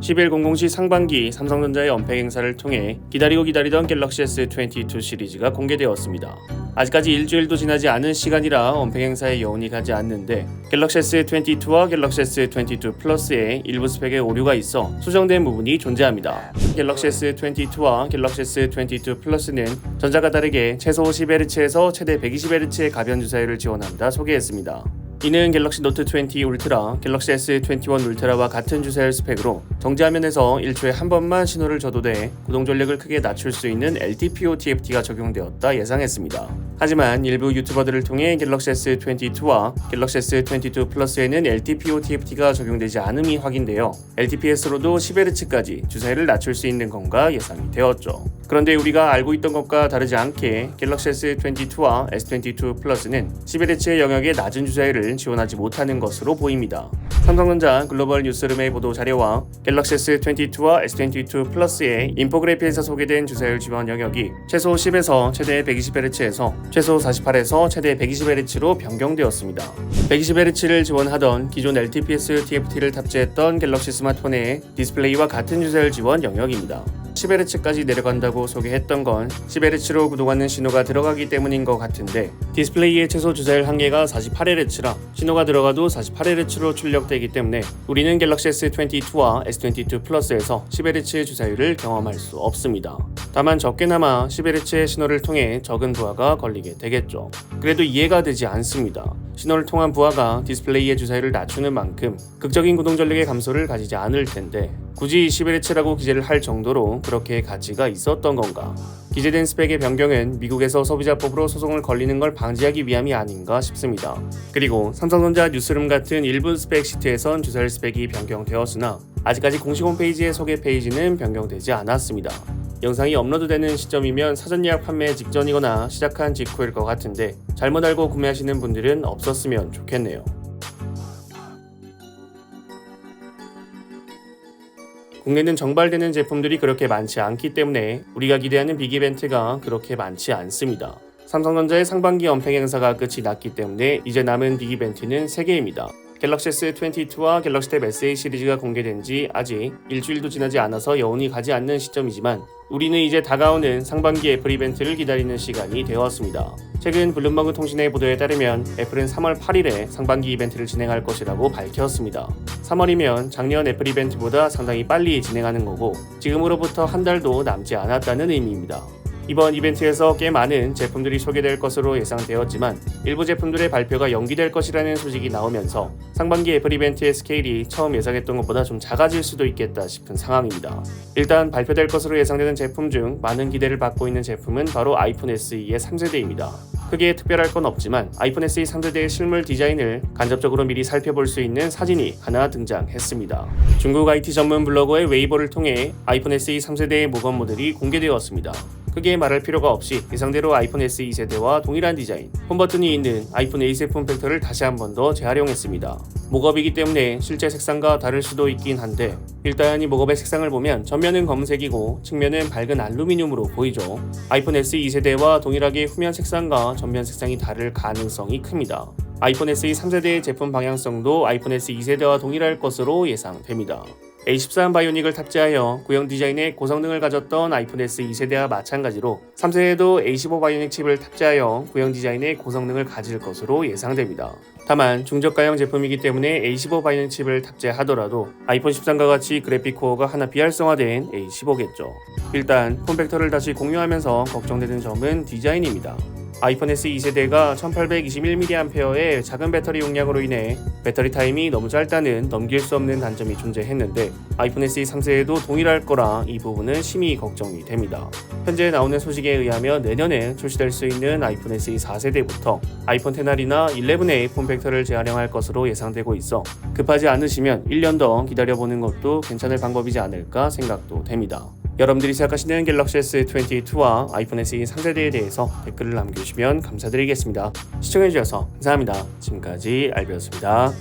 1100시 상반기 삼성전자의 언팩 행사를 통해 기다리던 갤럭시 S22 시리즈가 공개되었습니다. 아직까지 일주일도 지나지 않은 시간이라 언팩 행사에 여운이 가지 않는데 갤럭시 S22와 갤럭시 S22 플러스에 일부 스펙에 오류가 있어 수정된 부분이 존재합니다. 갤럭시 S22와 갤럭시 S22 플러스는 전자가 다르게 최소 50Hz에서 최대 120Hz의 가변 주사율을 지원한다 소개했습니다. 이는 갤럭시 노트 20 울트라, 갤럭시 S21 울트라와 같은 주사율 스펙으로 정지화면에서 1초에 한 번만 신호를 줘도 돼 구동 전력을 크게 낮출 수 있는 LTPO TFT가 적용되었다 예상했습니다. 하지만 일부 유튜버들을 통해 갤럭시 S22와 갤럭시 S22 플러스에는 LTPO TFT가 적용되지 않음이 확인되어 LTPS로도 10Hz까지 주사율을 낮출 수 있는 건가 예상이 되었죠. 그런데 우리가 알고 있던 것과 다르지 않게 갤럭시 S22와 S22 플러스는 10Hz의 영역의 낮은 주사율을 지원하지 못하는 것으로 보입니다. 삼성전자 글로벌 뉴스룸의 보도 자료와 갤럭시 S22와 S22 플러스의 인포그래피에서 소개된 주사율 지원 영역이 최소 10에서 최대 120Hz에서 최소 48에서 최대 120Hz로 변경되었습니다. 120Hz를 지원하던 기존 LTPS TFT를 탑재했던 갤럭시 스마트폰의 디스플레이와 같은 주사율 지원 영역입니다. 10Hz까지 내려간다고 소개했던 건 10Hz로 구동하는 신호가 들어가기 때문인 것 같은데 디스플레이의 최소 주사율 한계가 48Hz라 신호가 들어가도 48Hz로 출력되기 때문에 우리는 갤럭시 S22와 S22 플러스에서 10Hz 주사율을 경험할 수 없습니다. 다만 적게나마 10Hz의 신호를 통해 적은 부하가 걸리게 되겠죠. 그래도 이해가 되지 않습니다. 신호를 통한 부하가 디스플레이의 주사율을 낮추는 만큼 극적인 구동 전력의 감소를 가지지 않을 텐데 굳이 10Hz라고 기재를 할 정도로 그렇게 가치가 있었던 건가? 기재된 스펙의 변경은 미국에서 소비자법으로 소송을 걸리는 걸 방지하기 위함이 아닌가 싶습니다. 그리고 삼성전자 뉴스룸 같은 일부 스펙 시트에선 주사율 스펙이 변경되었으나 아직까지 공식 홈페이지의 소개 페이지는 변경되지 않았습니다. 영상이 업로드되는 시점이면 사전 예약 판매 직전이거나 시작한 직후일 것 같은데 잘못 알고 구매하시는 분들은 없었으면 좋겠네요. 국내는 정발되는 제품들이 그렇게 많지 않기 때문에 우리가 기대하는 빅 이벤트가 그렇게 많지 않습니다. 삼성전자의 상반기 언팩 행사가 끝이 났기 때문에 이제 남은 빅 이벤트는 3개입니다. 갤럭시 S22와 갤럭시 탭 SA 시리즈가 공개된 지 아직 일주일도 지나지 않아서 여운이 가지 않는 시점이지만 우리는 이제 다가오는 상반기 애플 이벤트를 기다리는 시간이 되었습니다. 최근 블룸버그 통신의 보도에 따르면 애플은 3월 8일에 상반기 이벤트를 진행할 것이라고 밝혔습니다. 3월이면 작년 애플 이벤트보다 상당히 빨리 진행하는 거고 지금으로부터 한 달도 남지 않았다는 의미입니다. 이번 이벤트에서 꽤 많은 제품들이 소개될 것으로 예상되었지만 일부 제품들의 발표가 연기될 것이라는 소식이 나오면서 상반기 애플 이벤트의 스케일이 처음 예상했던 것보다 좀 작아질 수도 있겠다 싶은 상황입니다. 일단 발표될 것으로 예상되는 제품 중 많은 기대를 받고 있는 제품은 바로 아이폰 SE의 3세대입니다. 크게 특별할 건 없지만 아이폰 SE 3세대의 실물 디자인을 간접적으로 미리 살펴볼 수 있는 사진이 하나 등장했습니다. 중국 IT 전문 블로거의 웨이보를 통해 아이폰 SE 3세대의 모건 모델이 공개되었습니다. 크게 말할 필요가 없이 예상대로 아이폰 SE 2세대와 동일한 디자인, 홈버튼이 있는 아이폰 에이스 폼팩터를 다시 한 번 더 재활용했습니다. 목업이기 때문에 실제 색상과 다를 수도 있긴 한데 일단 이 목업의 색상을 보면 전면은 검은색이고 측면은 밝은 알루미늄으로 보이죠. 아이폰 SE 2세대와 동일하게 후면 색상과 전면 색상이 다를 가능성이 큽니다. 아이폰 SE 3세대의 제품 방향성도 아이폰 SE 2세대와 동일할 것으로 예상됩니다. A13 바이오닉을 탑재하여 구형 디자인의 고성능을 가졌던 아이폰 SE 2세대와 마찬가지로 3세대도 A15 바이오닉 칩을 탑재하여 구형 디자인의 고성능을 가질 것으로 예상됩니다. 다만 중저가형 제품이기 때문에 A15 바이오닉 칩을 탑재하더라도 아이폰 13과 같이 그래픽 코어가 하나 비활성화된 A15겠죠. 일단 폼팩터를 다시 공유하면서 걱정되는 점은 디자인입니다. 아이폰 SE 2세대가 1821mAh의 작은 배터리 용량으로 인해 배터리 타임이 너무 짧다는 넘길 수 없는 단점이 존재했는데 아이폰 SE 3세대도 동일할 거라 이 부분은 심히 걱정이 됩니다. 현재 나오는 소식에 의하면 내년에 출시될 수 있는 아이폰 SE 4세대부터 아이폰 XR이나 11의 폼팩터를 재활용할 것으로 예상되고 있어 급하지 않으시면 1년 더 기다려보는 것도 괜찮을 방법이지 않을까 생각도 됩니다. 여러분들이 생각하시는 갤럭시 S22와 아이폰 SE 3세대에 대해서 댓글을 남겨주시면 감사드리겠습니다. 시청해주셔서 감사합니다. 지금까지 알비였습니다.